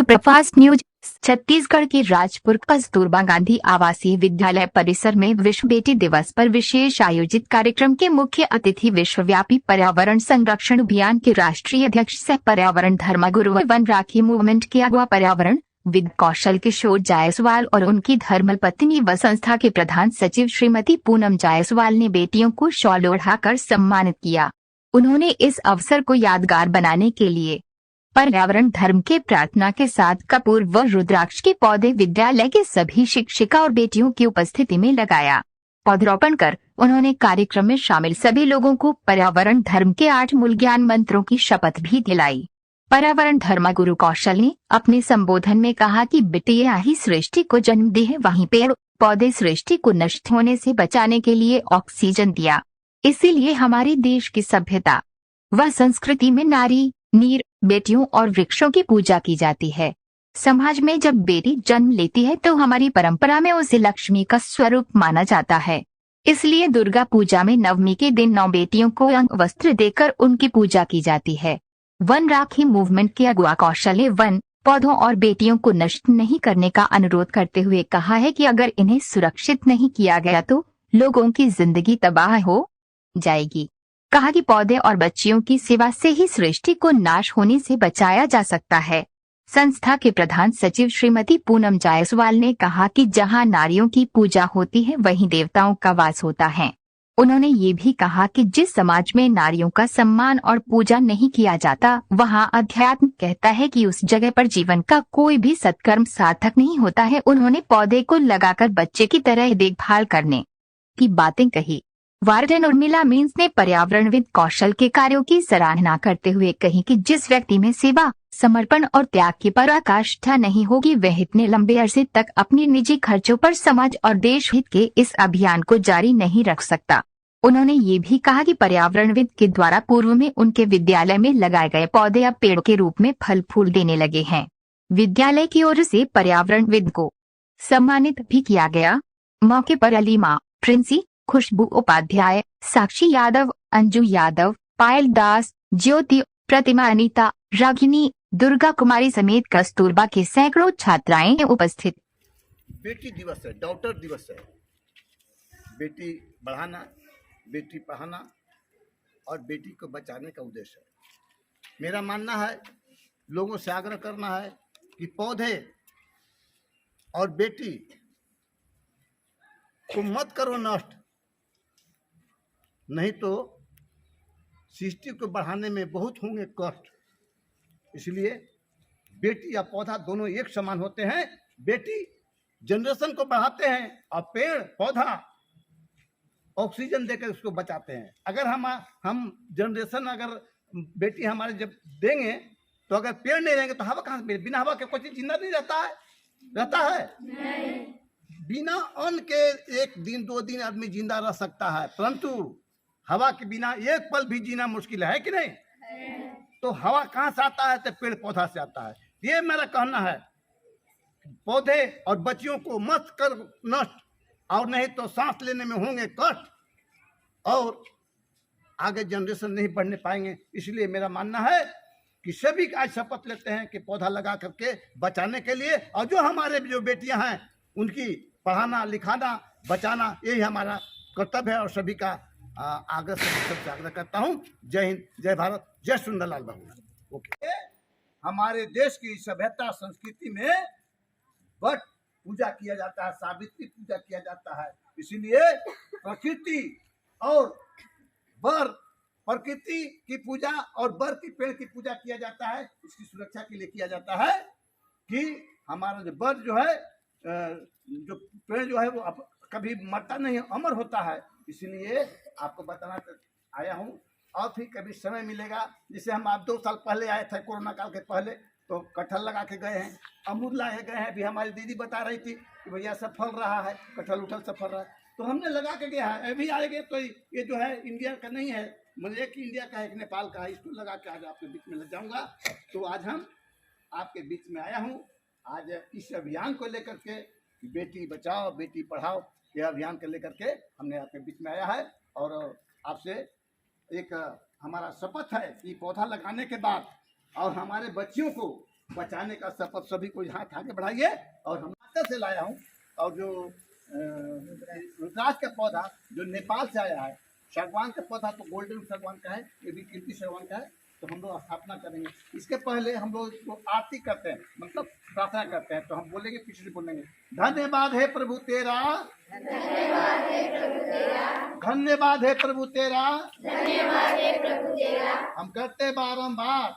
Superfast news. Chhattisgarh के राजपुर कस्तूरबा गांधी आवासीय विद्यालय परिसर में विश्व बेटी दिवस पर विशेष आयोजित कार्यक्रम के मुख्य अतिथि विश्वव्यापी पर्यावरण संरक्षण अभियान के राष्ट्रीय अध्यक्ष सह पर्यावरण धर्मगुरु वन राखी मूवमेंट के अगुवा पर्यावरण विद कौशल किशोर जायसवाल और उनकी धर्मपत्नी व संस्था के प्रधान सचिव श्रीमती पूनम जायसवाल ने बेटियों को शॉल ओढ़ाकर सम्मानित किया। उन्होंने इस अवसर को यादगार बनाने के लिए पर्यावरण धर्म के प्रार्थना के साथ कपूर व रुद्राक्ष के पौधे विद्यालय के सभी शिक्षिका और बेटियों की उपस्थिति में लगाया। पौधरोपण कर उन्होंने कार्यक्रम में शामिल सभी लोगों को पर्यावरण धर्म के 8 मूल ज्ञान मंत्रों की शपथ भी दिलाई। पर्यावरण धर्मगुरु कौशल ने अपने संबोधन में कहा कि बिटिया ही सृष्टि को जन्म दी है, वहीं पेड़ पौधे सृष्टि को नष्ट होने से बचाने के लिए ऑक्सीजन दिया। इसीलिए हमारे देश की सभ्यता व संस्कृति में नारी, नीर, बेटियों और वृक्षों की पूजा की जाती है। समाज में जब बेटी जन्म लेती है तो हमारी परंपरा में उसे लक्ष्मी का स्वरूप माना जाता है। इसलिए दुर्गा पूजा में नवमी के दिन 9 बेटियों को अंग वस्त्र देकर उनकी पूजा की जाती है। वन राखी मूवमेंट के अगुवा कौशल ने वन पौधों और बेटियों को नष्ट नहीं करने का अनुरोध करते हुए कहा है कि अगर इन्हें सुरक्षित नहीं किया गया तो लोगों की जिंदगी तबाह हो जाएगी। कहा कि पौधे और बच्चियों की सेवा से ही सृष्टि को नाश होने से बचाया जा सकता है। संस्था के प्रधान सचिव श्रीमती पूनम जायसवाल ने कहा कि जहां नारियों की पूजा होती है वहीं देवताओं का वास होता है। उन्होंने ये भी कहा कि जिस समाज में नारियों का सम्मान और पूजा नहीं किया जाता वहां अध्यात्म कहता है कि उस जगह पर जीवन का कोई भी सत्कर्म सार्थक नहीं होता है। उन्होंने पौधे को लगाकर बच्चे की तरह देखभाल करने की बातें कही। वार्डन उर्मिला मीन्स ने पर्यावरणविद कौशल के कार्यों की सराहना करते हुए कही कि जिस व्यक्ति में सेवा, समर्पण और त्याग की पराकाष्ठा नहीं होगी वह इतने लंबे अरसे तक अपने निजी खर्चों पर समाज और देश हित के इस अभियान को जारी नहीं रख सकता। उन्होंने ये भी कहा कि पर्यावरणविद के द्वारा पूर्व में उनके विद्यालय में लगाए गए पौधे अब पेड़ के रूप में फल फूल देने लगे हैं। विद्यालय की ओर से पर्यावरणविद को सम्मानित भी किया गया। मौके पर अलीमा प्रिंसी, खुशबू उपाध्याय, साक्षी यादव, अंजू यादव, पायल दास, ज्योति, प्रतिमा, अनीता, रागिनी, दुर्गा कुमारी समेत कस्तूरबा के सैकड़ों छात्राएं उपस्थित। बेटी दिवस है, डॉटर दिवस है। बेटी बढ़ाना, बेटी पढ़ाना और बेटी को बचाने का उद्देश्य है। मेरा मानना है, लोगों से आग्रह करना है कि पौधे और बेटी को मत करो नष्ट, नहीं तो सृष्टि को बढ़ाने में बहुत होंगे कष्ट। इसलिए बेटी या पौधा दोनों एक समान होते हैं। बेटी जनरेशन को बढ़ाते हैं और पेड़ पौधा ऑक्सीजन देकर उसको बचाते हैं। अगर हम जनरेशन अगर बेटी हमारे जब देंगे तो अगर पेड़ नहीं रहेंगे तो हवा कहाँ से? बिना हवा के कोई चीज जिंदा नहीं रहता है। नहीं। बिना अन्न के 1 दिन 2 दिन आदमी जिंदा रह सकता है, परंतु हवा के बिना एक पल भी जीना मुश्किल है कि नहीं? तो हवा कहाँ से आता है? तो पेड़ पौधा से आता है। ये मेरा कहना है, पौधे और बच्चियों को मत कर नष्ट, और नहीं तो सांस लेने में होंगे कष्ट और आगे जनरेशन नहीं बढ़ने पाएंगे। इसलिए मेरा मानना है कि सभी आज शपथ लेते हैं कि पौधा लगा करके बचाने के लिए, और जो हमारे जो बेटियां हैं उनकी पढ़ाना लिखाना बचाना यही हमारा कर्तव्य है। और सभी का आग्रह से आग्रह करता हूँ। जय हिंद, जय भारत, जय सुंदरलाल बाबू। ओके। हमारे देश की सभ्यता संस्कृति में वट पूजा किया जाता है, सावित्री पूजा किया जाता है। इसीलिए प्रकृति और वर, प्रकृति की पूजा और वर की पेड़ की पूजा किया जाता है। इसकी सुरक्षा के लिए किया जाता है कि हमारा जो वर जो है, जो पेड़ जो है वो कभी मरता नहीं, अमर होता है। इसलिए आपको बताना आया हूँ। और फिर कभी समय मिलेगा, जैसे हम आप 2 साल पहले आए थे कोरोना काल के पहले, तो कटहल लगा के गए हैं, अमरूद लाए गए हैं। अभी हमारी दीदी बता रही थी कि भैया सब फल रहा है, कटहल उठल सब फल रहा है, तो हमने लगा के गया है। अभी आएंगे तो ये जो है इंडिया का नहीं है, मतलब एक इंडिया का है, एक नेपाल का है। इसको लगा के आज आपके बीच में लग जाऊंगा। तो आज हम आपके बीच में आया हूँ, आज इस अभियान को लेकर के, बेटी बचाओ बेटी पढ़ाओ, यह अभियान को लेकर के हमने आपके बीच में आया है। और आपसे एक हमारा शपथ है कि पौधा लगाने के बाद और हमारे बच्चियों को बचाने का शपथ सभी को हाथ आगे बढ़ाइए। और हम हिमाचल से लाया हूँ, और जो रुद्राक्ष का पौधा जो नेपाल से आया है, सागवान का पौधा तो गोल्डन सागवान का है, ये भी कीमती सागवान का है। तो हम लोग स्थापना करेंगे। इसके पहले हम लोग इसको आरती करते हैं, मतलब प्रार्थना करते हैं। तो हम बोलेंगे, पिछले बोलेंगे, धन्यवाद है प्रभु तेरा, धन्यवाद है प्रभु तेरा, हम करते बारंबार